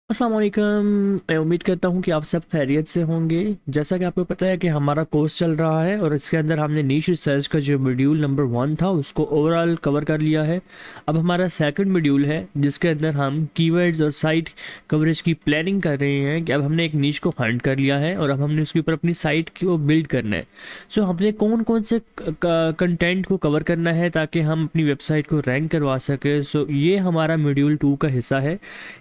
अस्सलाम वालेकुम। मैं उम्मीद करता हूँ कि आप सब खैरियत से होंगे। जैसा कि आपको पता है कि हमारा कोर्स चल रहा है और इसके अंदर हमने नीश रिसर्च का जो मॉड्यूल नंबर 1 था उसको ओवरऑल कवर कर लिया है। अब हमारा सेकंड मॉड्यूल है जिसके अंदर हम कीवर्ड्स और साइट कवरेज की प्लानिंग कर रहे हैं कि अब हमने एक नीश को फाइंड कर लिया है और अब हमने उसके ऊपर अपनी साइट को बिल्ड करना है। सो हमने कौन कौन से कंटेंट को कवर करना है ताकि हम अपनी वेबसाइट को रैंक करवा सके। सो ये हमारा मॉड्यूल 2 का हिस्सा है।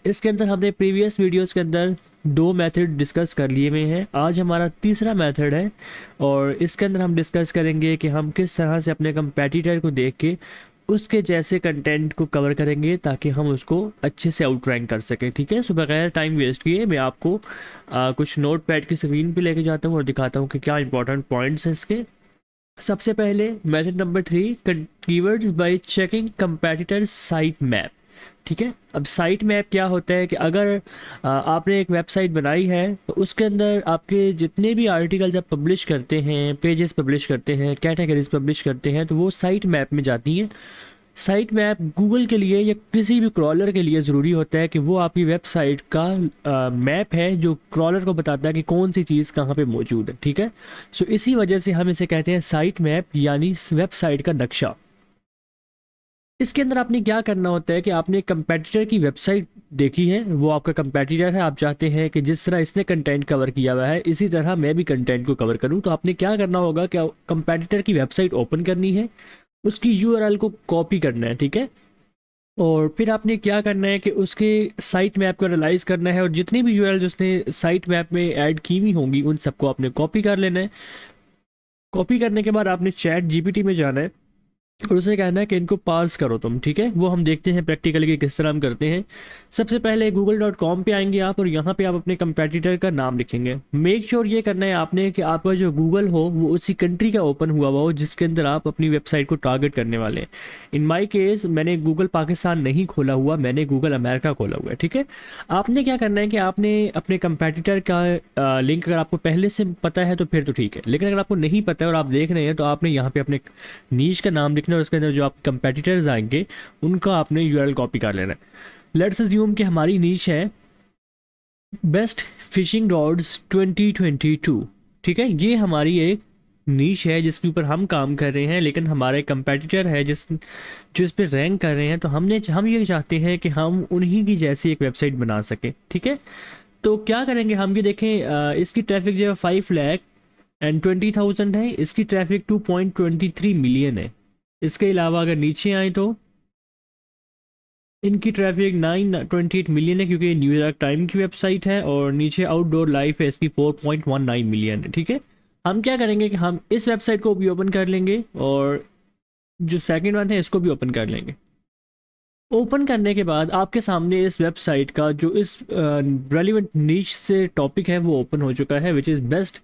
इसके अंदर हमने प्रीवियस वीडियोस के अंदर दो मेथड डिस्कस कर लिए हुए हैं। आज हमारा तीसरा मेथड है और इसके अंदर हम डिस्कस करेंगे कि हम किस तरह से अपने कंपेटिटर को देख के उसके जैसे कंटेंट को कवर करेंगे ताकि हम उसको अच्छे से आउट रैंक कर सकें। ठीक है, सो बगैर टाइम वेस्ट किए मैं आपको कुछ नोट पैड की स्क्रीन पे लेके जाता हूँ और दिखाता हूँ कि क्या इंपॉर्टेंट पॉइंट्स हैं इसके। सबसे पहले method number 3, keywords bye checking competitor site map. ठीक है, अब साइट मैप क्या होता है कि अगर आपने एक वेबसाइट बनाई है तो उसके अंदर आपके जितने भी आर्टिकल्स आप पब्लिश करते हैं, पेजेस पब्लिश करते हैं, कैटेगरीज पब्लिश करते हैं, तो वो साइट मैप में जाती हैं। साइट मैप गूगल के लिए या किसी भी क्रॉलर के लिए ज़रूरी होता है कि वो आपकी वेबसाइट का मैप है जो क्रॉलर को बताता है कि कौन सी चीज़ कहाँ पे मौजूद है। ठीक है, सो इसी वजह से हम इसे कहते हैं साइट मैप यानी वेबसाइट का नक्शा। इसके अंदर आपने क्या करना होता है कि आपने कंपेटिटर की वेबसाइट देखी है, वो आपका कंपेटिटर है, आप चाहते हैं कि जिस तरह इसने कंटेंट कवर किया हुआ है इसी तरह मैं भी कंटेंट को कवर करूं। तो आपने क्या करना होगा कि कंपेटिटर की वेबसाइट ओपन करनी है, उसकी यूआरएल को कॉपी करना है। ठीक है, और फिर आपने क्या करना है कि उसके साइट मैप को एनालाइज करना है और जितनी भी यूआरएल उसने साइट मैप में ऐड की हुई होंगी उन सबको आपने कॉपी कर लेना है। कॉपी करने के बाद आपने चैट जीपीटी में जाना है और उसे कहना है कि इनको पार्स करो तुम। ठीक है, वो हम देखते हैं प्रैक्टिकली कि किस तरह हम करते हैं। सबसे पहले google.com पे आएंगे आप और यहाँ पे आप अपने कंपेटिटर का नाम लिखेंगे। मेक श्योर ये करना है आपने कि आपका जो गूगल हो वो उसी कंट्री का ओपन हुआ हुआ हो जिसके अंदर आप अपनी वेबसाइट को टारगेट करने वाले हैं। इन माई केस मैंने गूगल पाकिस्तान नहीं खोला हुआ, मैंने गूगल अमेरिका खोला हुआ है। ठीक है, आपने क्या करना है कि आपने अपने कंपेटिटर का लिंक अगर आपको पहले से पता है तो फिर तो ठीक है, लेकिन अगर आपको नहीं पता है और आप देख रहे हैं तो आपने यहाँ पे अपने नीश का नाम लिखना है और उसके अंदर जो आप कंपेटिटर्स आएंगे उनका आपने यूआरएल कॉपी कर लेना है। लेट्स अज्यूम कि हमारी नीश है बेस्ट फिशिंग रॉड्स 2022। ठीक है, ये हमारी एक नीश है जिसके ऊपर हम काम कर रहे हैं, लेकिन हमारे कंपेटिटर है जो इस पे रैंक कर रहे हैं, तो हम ये चाहते हैं कि हम उन्हीं की जैसी एक वेबसाइट बना सके। ठीक है, तो क्या करेंगे हम ये देखें, इसकी ट्रैफिक जो है 5,20,000 है, इसकी ट्रैफिक 2.23 मिलियन है। इसके अलावा अगर नीचे आए तो इनकी ट्रैफिक 928 मिलियन है क्योंकि ये न्यूयॉर्क टाइम की वेबसाइट है, और नीचे आउटडोर लाइफ है इसकी 4.19 मिलियन है। ठीक है, हम क्या करेंगे कि हम इस वेबसाइट को भी ओपन कर लेंगे और जो सेकंड वन है इसको भी ओपन कर लेंगे। ओपन करने के बाद आपके सामने इस वेबसाइट का जो इस रेलिवेंट नीच से टॉपिक है वो ओपन हो चुका है, which is best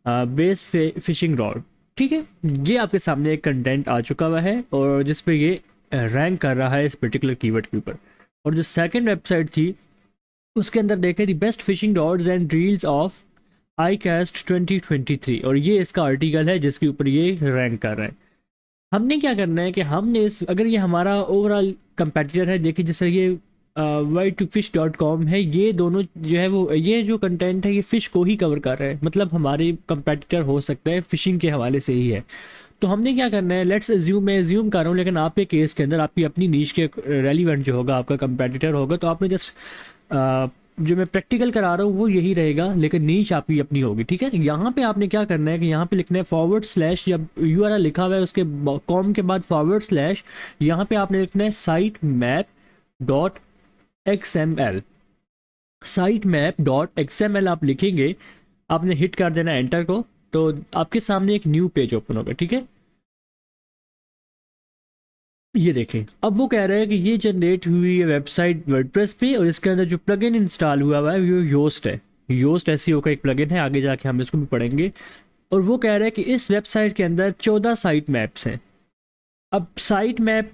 best fishing rod. ठीक है, ये आपके सामने एक कंटेंट आ चुका हुआ है और जिस पे ये रैंक कर रहा है इस पर्टिकुलर कीवर्ड के ऊपर। और जो सेकंड वेबसाइट थी उसके अंदर देखे the best fishing rods and reels of I cast 2023, और ये इसका आर्टिकल है जिसके ऊपर ये रैंक कर रहा है। हमने क्या करना है कि हमने इस अगर ये हमारा ओवरऑल कंपेटिटर है, देखिए जैसे ये way2fish.com है, ये दोनों जो है वो ये जो कंटेंट है ये फिश को ही कवर कर रहा है, मतलब हमारे कंपेटिटर हो सकता है फिशिंग के हवाले से ही है। तो हमने क्या करना है, लेट्स अज्यूम, मैं अज्यूम कर रहा हूँ लेकिन आपके केस के अंदर आपकी अपनी नीश के रेलिवेंट जो होगा आपका कंपेटिटर होगा, तो आपने जस्ट जो मैं प्रैक्टिकल करा रहा हूँ वो यही रहेगा लेकिन नीच आपकी अपनी होगी। ठीक है, यहाँ पे आपने क्या करना है कि यहाँ पे लिखना है फॉरवर्ड स्लैश, जब यूआरएल लिखा हुआ है उसके कॉम के बाद फॉरवर्ड स्लैश, यहाँ पे आपने लिखना है site map dot XML। Site map dot XML आप लिखेंगे, आपने हिट कर देना एंटर को, तो आपके सामने एक न्यू पेज ओपन होगा। ठीक है, ये देखें अब वो कह रहा है कि ये जनरेट हुई है वेबसाइट वर्डप्रेस पे और इसके अंदर जो प्लगइन इंस्टॉल हुआ हुआ है वो योस्ट है। योस्ट एसईओ का एक प्लगइन है, आगे जाके हम इसको भी पढ़ेंगे। और वो कह रहा है कि इस वेबसाइट के अंदर 14 साइट मैप्स हैं। अब साइट मैप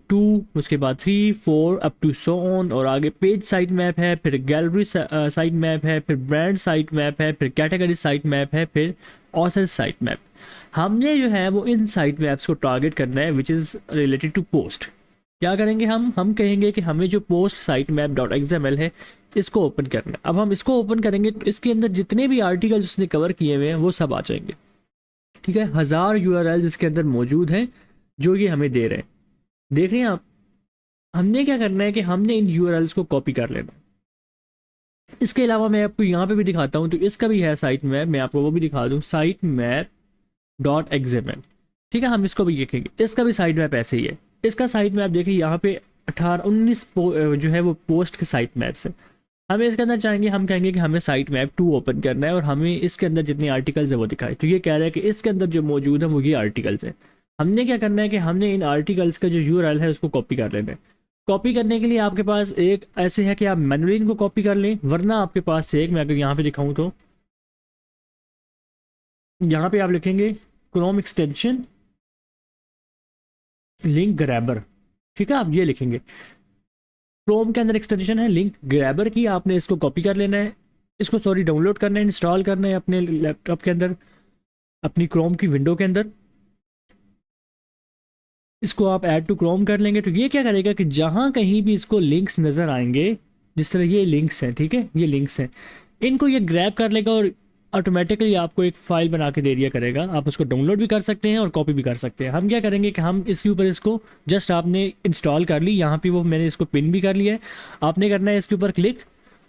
2, उसके बाद 3 4 अप टू सो ऑन, और आगे पेज साइट मैप है, फिर गैलरी साइट मैप है, फिर ब्रांड साइट मैप है, फिर कैटेगरी साइट मैप है, फिर ऑथर साइट मैप। हमने जो है वो इन साइट मैप्स को टारगेट करना है which is related to post. क्या करेंगे हम कहेंगे कि हमें जो post site map dot XML है इसको ओपन करना है। अब हम इसको ओपन करेंगे तो इसके अंदर जितने भी आर्टिकल्स उसने कवर किए हुए हैं वो सब आ जाएंगे। ठीक है, 1000 यूआरएल इसके अंदर मौजूद हैं जो ये हमें दे रहे हैं। देख रहे हैं आप, हमने क्या करना है कि हमने इन यूआरएल्स को कॉपी कर लेना। इसके अलावा मैं आपको यहाँ पे भी दिखाता हूँ, तो इसका भी है साइट मैप, मैं आपको वो भी दिखा दूँ, साइट मैप डॉट एक्सएमएल। ठीक है, हम इसको भी देखेंगे, इसका भी साइट मैप ऐसे ही है। इसका साइट मैप देखिए यहाँ पे 18-19 जो है वो पोस्ट के साइट मैप्स है। हमें इसके अंदर चाहेंगे, हम कहेंगे कि हमें साइट मैप 2 ओपन करना है और हमें इसके अंदर जितने आर्टिकल्स है वो दिखाए। तो ये कह रहा है कि इसके अंदर जो मौजूद है वो ये आर्टिकल्स है। हमने क्या करना है कि हमने इन आर्टिकल्स का जो यूआरएल है उसको कॉपी कर लेना है। कॉपी करने के लिए आपके पास एक ऐसे है कि आप मैनुअली इनको कॉपी कर लें, वरना आपके पास एक, मैं अगर यहाँ पे दिखाऊँ तो यहाँ पे आप लिखेंगे क्रोम एक्सटेंशन लिंक ग्रैबर। ठीक है, आप ये लिखेंगे, क्रोम के अंदर एक्सटेंशन है लिंक ग्रैबर की, आपने इसको कॉपी कर लेना है, इसको डाउनलोड करना है, इंस्टॉल करना है अपने लैपटॉप के अंदर, अपनी क्रोम की विंडो के अंदर। इसको आप ऐड टू क्रोम कर लेंगे तो ये क्या करेगा कि जहाँ कहीं भी इसको लिंक्स नज़र आएंगे, जिस तरह ये लिंक्स हैं, ठीक है, ये लिंक्स हैं, इनको ये ग्रैब कर लेगा और ऑटोमेटिकली आपको एक फ़ाइल बना के दे दिया करेगा। आप उसको डाउनलोड भी कर सकते हैं और कॉपी भी कर सकते हैं। हम क्या करेंगे कि हम इसके ऊपर इसको जस्ट आपने इंस्टॉल कर ली, यहाँ पे वो मैंने इसको पिन भी कर लिया है, आपने करना है इसके ऊपर क्लिक,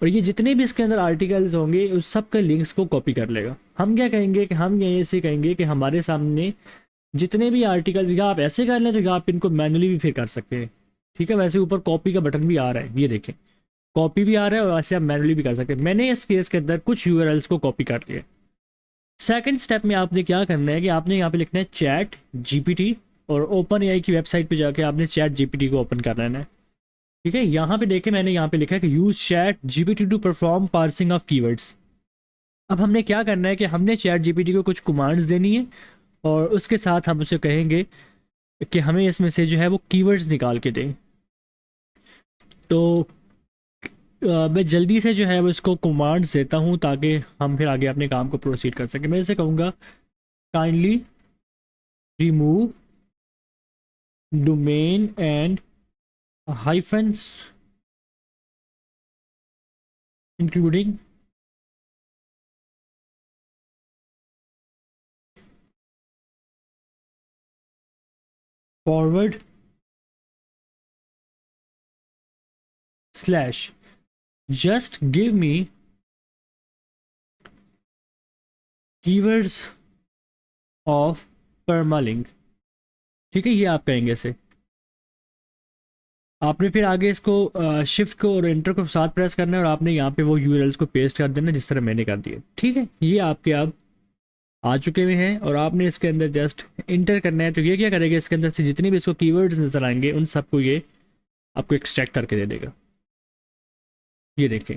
और ये जितने भी इसके अंदर आर्टिकल्स होंगे उस सब के लिंक्स को कॉपी कर लेगा। हम क्या कहेंगे कि हम ये ऐसे कहेंगे कि हमारे सामने जितने भी आर्टिकल्स, या आप ऐसे कर लें तो या आप इनको मैनुअली भी फिर कर सकते हैं। ठीक है, वैसे ऊपर कॉपी का बटन भी आ रहा है, ये देखें, कॉपी भी आ रहा है और वैसे आप मैनुअली भी कर सकते हैं। मैंने इस केस के अंदर कुछ यूआरएल्स को कॉपी कर दिया। सेकंड स्टेप में आपने क्या करना है कि आपने यहाँ पे लिखना है चैट जीपीटी, और ओपन एआई की वेबसाइट पे जाके आपने चैट जीपीटी को ओपन कर लेना है। ठीक है, यहाँ पे देखें मैंने यहाँ पे लिखा है कि use ChatGPT to perform parsing of keywords. अब हमने क्या करना है कि हमने चैट जीपीटी को कुछ कमांड्स देनी है और उसके साथ हम उसे कहेंगे कि हमें इसमें से जो है वो कीवर्ड्स निकाल के दें। तो मैं जल्दी से जो है वो इसको कमांड्स देता हूँ ताकि हम फिर आगे अपने काम को प्रोसीड कर सकें। मैं इसे कहूँगा kindly remove domain and hyphens including forward slash just give me keywords of permalink. ठीक है, ये आप कहेंगे इसे। आपने फिर आगे इसको शिफ्ट को और एंटर को साथ प्रेस करना है और आपने यहाँ पे वो यूआरएल्स को पेस्ट कर देना जिस तरह मैंने कर दिया। ठीक है, ये आपके अब आ चुके हुए हैं और आपने इसके अंदर जस्ट इंटर करना है। तो ये क्या करेगा, इसके अंदर से जितने भी इसको कीवर्ड्स नजर आएंगे उन सबको ये आपको एक्सट्रैक्ट करके दे देगा। ये देखें,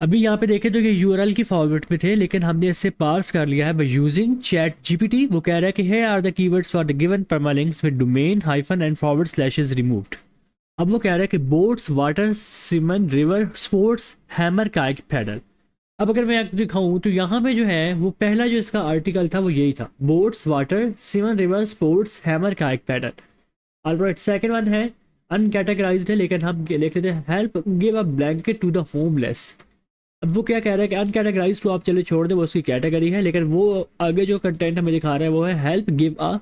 अभी यहाँ पे देखें तो ये यूआरएल की फॉर्मेट में थे, लेकिन हमने इससे पार्स कर लिया है बाय यूजिंग चैट जीपीटी। वो कह रहा है कि here are the keywords for the given permalinks with domain hyphen and forward slashes removed. अब वो कह रहा है कि boats water simon river sports hammer kayak paddle. अब अगर मैं आपको दिखाऊं तो यहाँ पे जो है वो पहला जो इसका आर्टिकल था वो यही था, boats water simon river sports hammer kayak paddle. Alright, second one है अनकैटेगराइज्ड है, लेकिन हम लिख लेते हैं help give a blanket to the homeless. अब वो क्या कह रहा है कि अनकैटेगराइज तो आप चले छोड़ दें, वो उसकी कैटेगरी है, लेकिन वो आगे जो कंटेंट हमें दिखा रहा है वो है help give a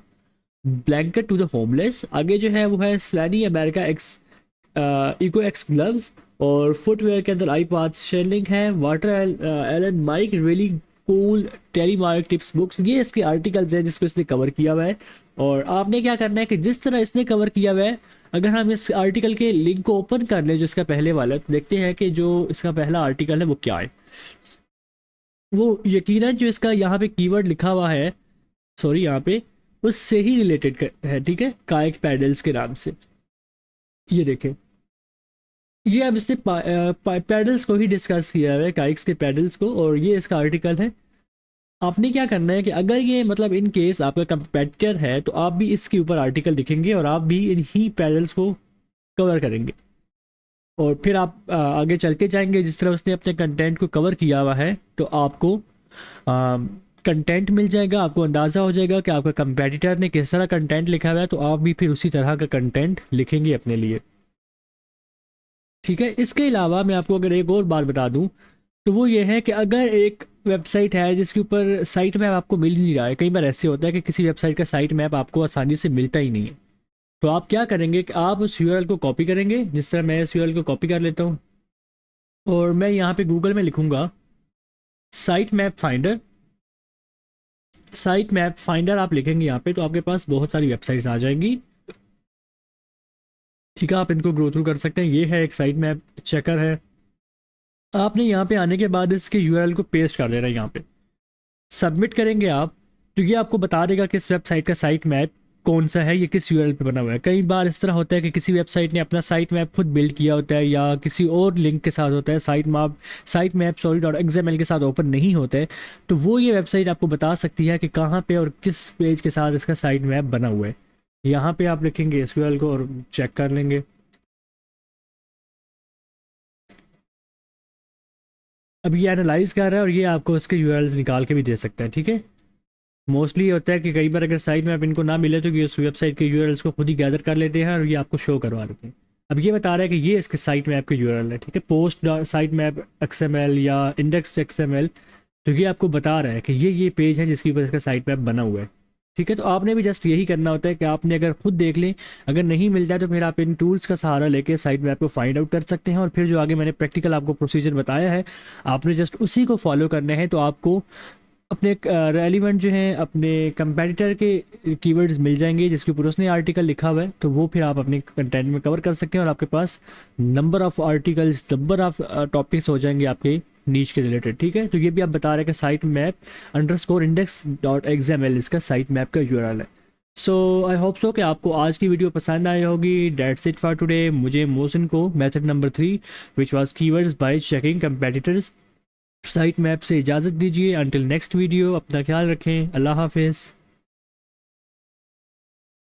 blanket to the homeless. आगे जो है वो है slaney America X echo X gloves, और फुटवेयर के अंदर आई पाथ शेलिंग है, water Allen Mike really cool telemark tips books. ये इसके आर्टिकल्स हैं जिसको इसने कवर किया हुआ है। और आपने क्या करना है कि जिस तरह इसने कवर किया हुआ है, अगर हम इस आर्टिकल के लिंक को ओपन कर लें जो इसका पहले वाला है, तो देखते हैं कि जो इसका पहला आर्टिकल है वो क्या है। वो यकीनन जो इसका यहाँ पे कीवर्ड लिखा हुआ है, सॉरी यहाँ पे, उससे ही रिलेटेड है। ठीक है, काइक पैडल्स के नाम से। ये देखें, ये अब इसने पैडल्स को ही डिस्कस किया है, काइक्स के पैडल्स को, और ये इसका आर्टिकल है। आपने क्या करना है कि अगर ये मतलब इन केस आपका कंपेटिटर है तो आप भी इसके ऊपर आर्टिकल लिखेंगे और आप भी इन्हीं पैडल्स को कवर करेंगे, और फिर आप आगे चलते जाएंगे जिस तरह उसने अपने कंटेंट को कवर किया हुआ है। तो आपको कंटेंट मिल जाएगा, आपको अंदाज़ा हो जाएगा कि आपका कंपेटिटर ने किस तरह कंटेंट लिखा हुआ है, तो आप भी फिर उसी तरह का कंटेंट लिखेंगे अपने लिए। ठीक है, इसके अलावा मैं आपको अगर एक और बात बता दूं, तो वो ये है कि अगर एक वेबसाइट है जिसके ऊपर साइट मैप आपको मिल ही नहीं रहा है, कई बार ऐसे होता है कि किसी वेबसाइट का साइट मैप आपको आसानी से मिलता ही नहीं है, तो आप क्या करेंगे कि आप उस यूआरएल को कॉपी करेंगे। जिस तरह मैं इस यूआरएल को कॉपी कर लेता हूँ और मैं यहाँ पे गूगल में लिखूंगा site map finder. Site map finder आप लिखेंगे यहाँ पे, तो आपके पास बहुत सारी वेबसाइट्स आ जाएंगी। ठीक है, आप इनको ग्रो थ्रू कर सकते हैं। ये है एक साइट मैप चेकर है। आपने यहाँ पे आने के बाद इसके यूआरएल को पेस्ट कर देना है यहाँ पे, सबमिट करेंगे आप, तो ये आपको बता देगा कि इस वेबसाइट का साइट मैप कौन सा है, ये किस यूआरएल पे बना हुआ है। कई बार इस तरह होता है कि किसी वेबसाइट ने अपना साइट मैप खुद बिल्ड किया होता है या किसी और लिंक के साथ होता है, site map sorry dot XML के साथ ओपन नहीं होते हैं, तो वो ये वेबसाइट आपको बता सकती है कि कहाँ पे और किस पेज के साथ इसका साइट मैप बना हुआ है। यहाँ पे आप लिखेंगे इस यूआरएल को और चेक कर लेंगे। अब ये एनालाइज कर रहा है और ये आपको उसके यूआरएल्स निकाल के भी दे सकता है। ठीक है, मोस्टली होता है कि कई बार अगर साइट मैप इनको ना मिले तो ये उस वेबसाइट के यूआरएल्स को खुद ही गैदर कर लेते हैं और ये आपको शो करवा देते हैं। अब ये बता रहा है कि ये इसके साइट मैप के यूआरएल है। ठीक है, पोस्ट साइट मैप एक्सएमएल या इंडेक्स एक्सएमएल, तो ये आपको बता रहा है कि ये पेज है जिसके ऊपर इसका साइट मैप बना हुआ है। ठीक है, तो आपने भी जस्ट यही करना होता है कि आपने अगर खुद देख लें, अगर नहीं मिलता है तो फिर आप इन टूल्स का सहारा लेके साइट मैप को फाइंड आउट कर सकते हैं, और फिर जो आगे मैंने प्रैक्टिकल आपको प्रोसीजर बताया है आपने जस्ट उसी को फॉलो करना है, तो आपको अपने रेलिवेंट जो है अपने कंपेटिटर के कीवर्ड्स मिल जाएंगे जिसके ऊपर उसने आर्टिकल लिखा हुआ है, तो वो फिर आप अपने कंटेंट में कवर कर सकते हैं और आपके पास number of articles, number of topics हो जाएंगे आपके नीच के रिलेटेड। ठीक है, तो ये भी आप बता रहे हैं कि site map underscore index dot XML इसका साइट मैप का यूआरएल है। सो आई होप सो कि आपको आज की वीडियो पसंद आई होगी। That's it for today. मुझे मोहसिन को method number 3 which was keywords bye checking competitors site map से इजाज़त दीजिए। अंटिल नेक्स्ट वीडियो, अपना ख्याल रखें। अल्लाह हाफिज़।